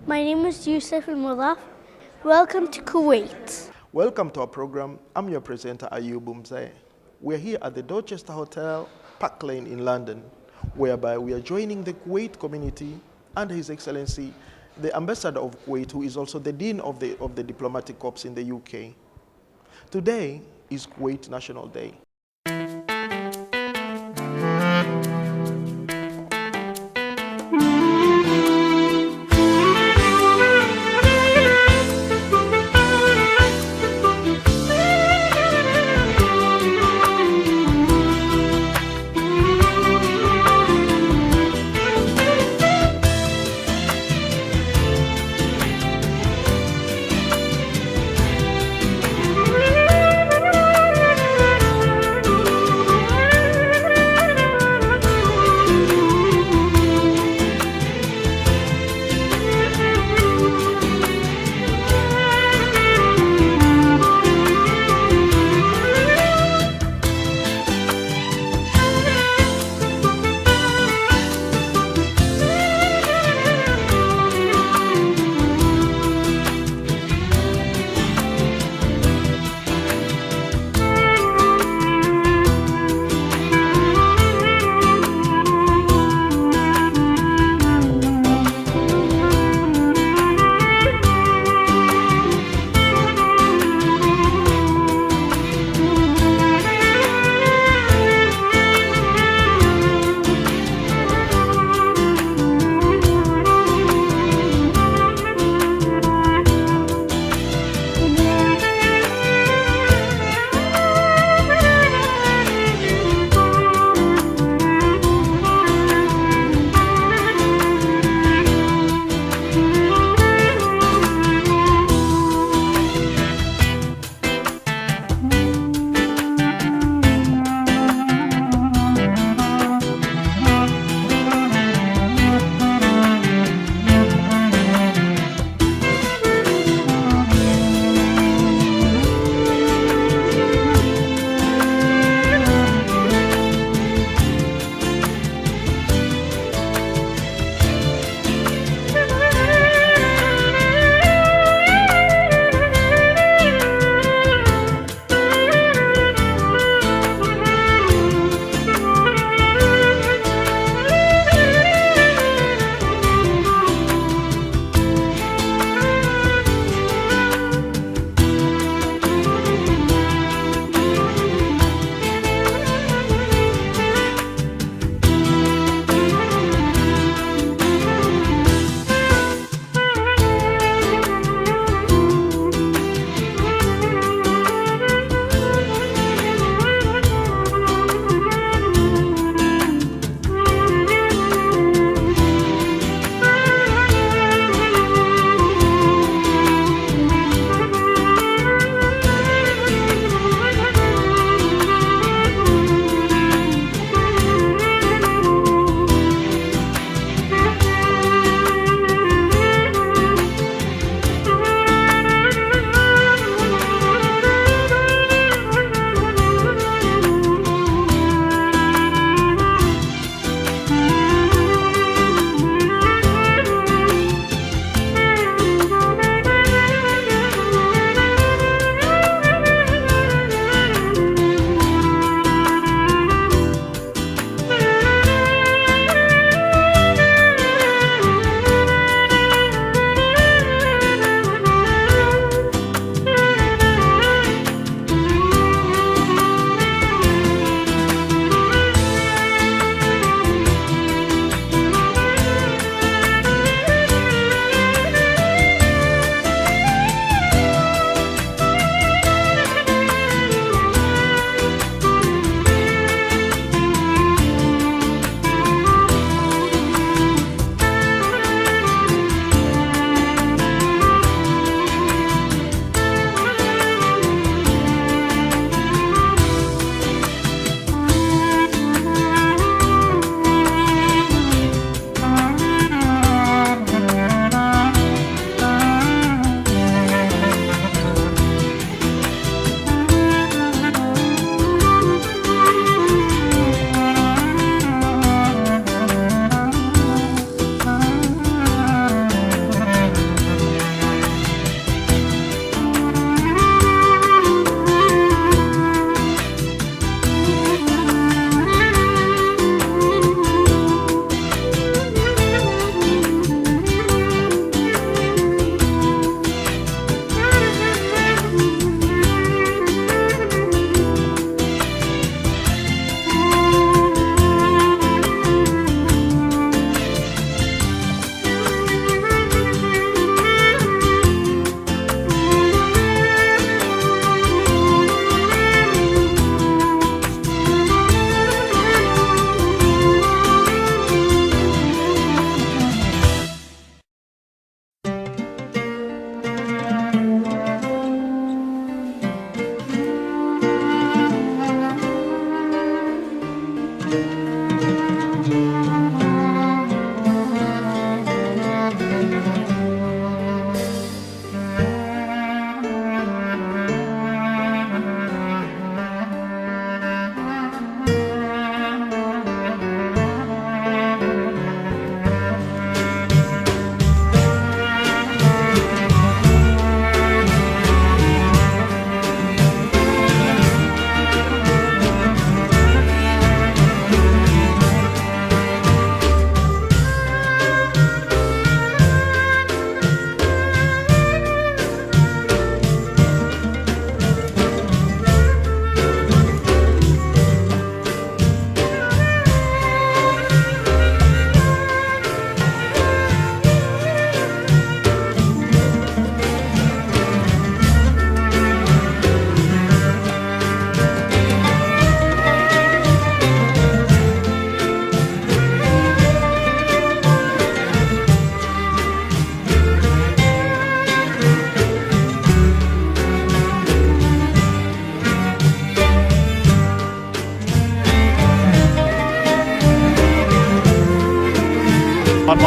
My name is Yusuf Al-Mulaf. Welcome to Kuwait. Welcome to our program. I'm your presenter, Ayub Mzee. We're here at the Dorchester Hotel, Park Lane in London, whereby we are joining the Kuwait community and His Excellency, the Ambassador of Kuwait, who is also the Dean of the Diplomatic Corps in the UK. Today is Kuwait National Day.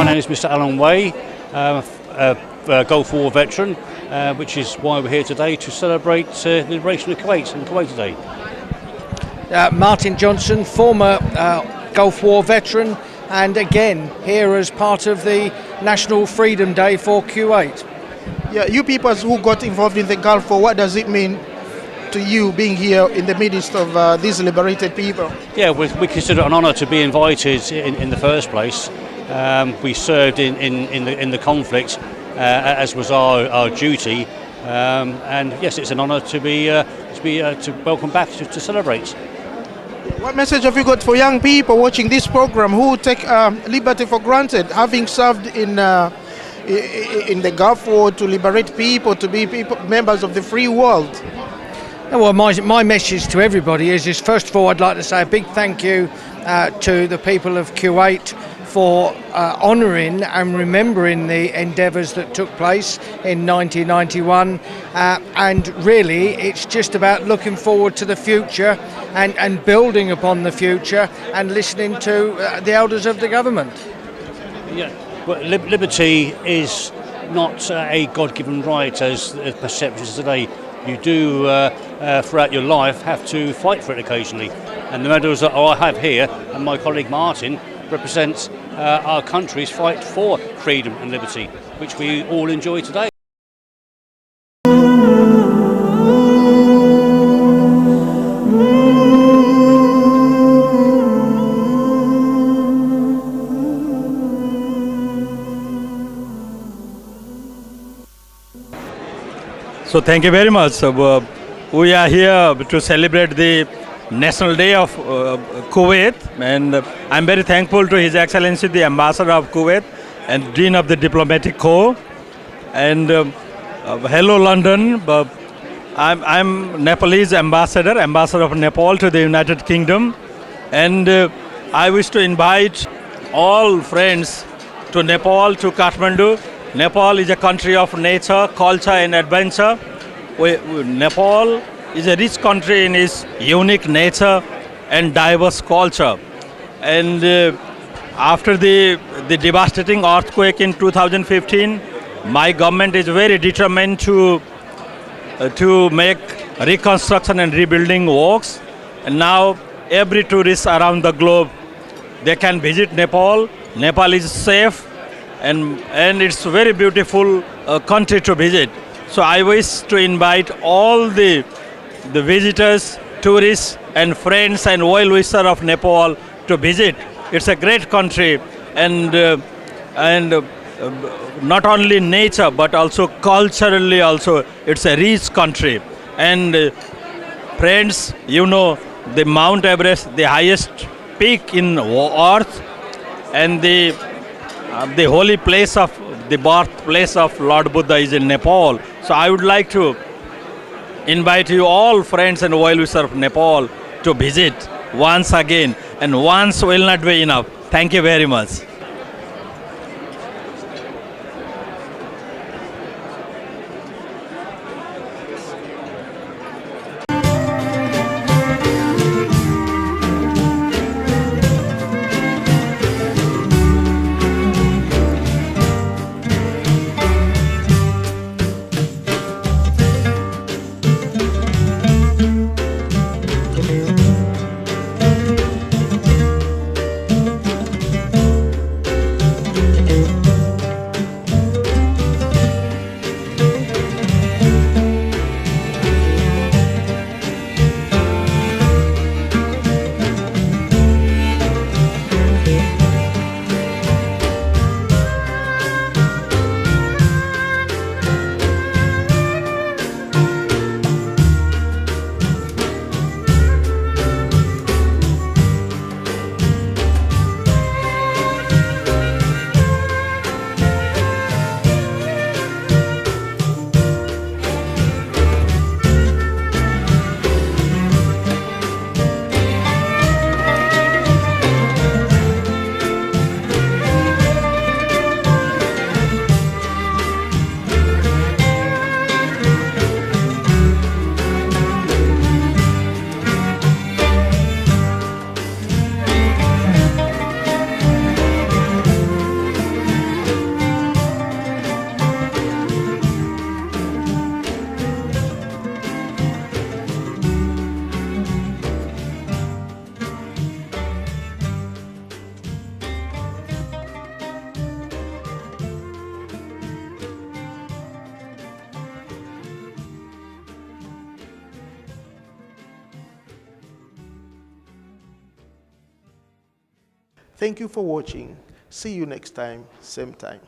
My name is Mr. Alan Way, a Gulf War veteran, which is why we're here today to celebrate the liberation of Kuwait and Kuwait today. Martin Johnson, former Gulf War veteran, and again here as part of the National Freedom Day for Kuwait. Yeah, you people who got involved in the Gulf War, what does it mean to you being here in the midst of these liberated people? Yeah, we consider it an honour to be invited in the first place. We served in the conflict, as was our duty, and yes, it's an honour to welcome back to celebrate. What message have you got for young people watching this program who take liberty for granted, having served in the Gulf War to liberate people, to be members of the free world? Well, my message to everybody is first of all, I'd like to say a big thank you to the people of Kuwait for honouring and remembering the endeavours that took place in 1991, and really it's just about looking forward to the future and building upon the future and listening to the elders of the government. Yeah, well, liberty is not a God-given right as perceptions today. You do, throughout your life, have to fight for it occasionally. And the medals that I have here, and my colleague Martin, represents our country's fight for freedom and liberty, which we all enjoy today. So thank you very much. We are here to celebrate the National Day of Kuwait, and I'm very thankful to His Excellency the Ambassador of Kuwait and Dean of the Diplomatic Corps. And hello London, I'm Nepalese ambassador of Nepal to the United Kingdom, and I wish to invite all friends to Nepal, to Kathmandu. Nepal is a country of nature, culture and adventure. Nepal is a rich country in its unique nature and diverse culture. And after the devastating earthquake in 2015, my government is very determined to make reconstruction and rebuilding works. And now every tourist around the globe, they can visit Nepal. Nepal is safe, and it's a very beautiful country to visit. So I wish to invite all the visitors, tourists and friends and well-wishers of Nepal to visit. It's a great country, and not only nature but also culturally also it's a rich country. And friends, you know the Mount Everest, the highest peak in earth, and the holy place of the birthplace of Lord Buddha is in Nepal. So I would like to invite you all friends and well-wishers of Nepal to visit once again, and once will not be enough. Thank you very much. Thank you for watching. See you next time, same time.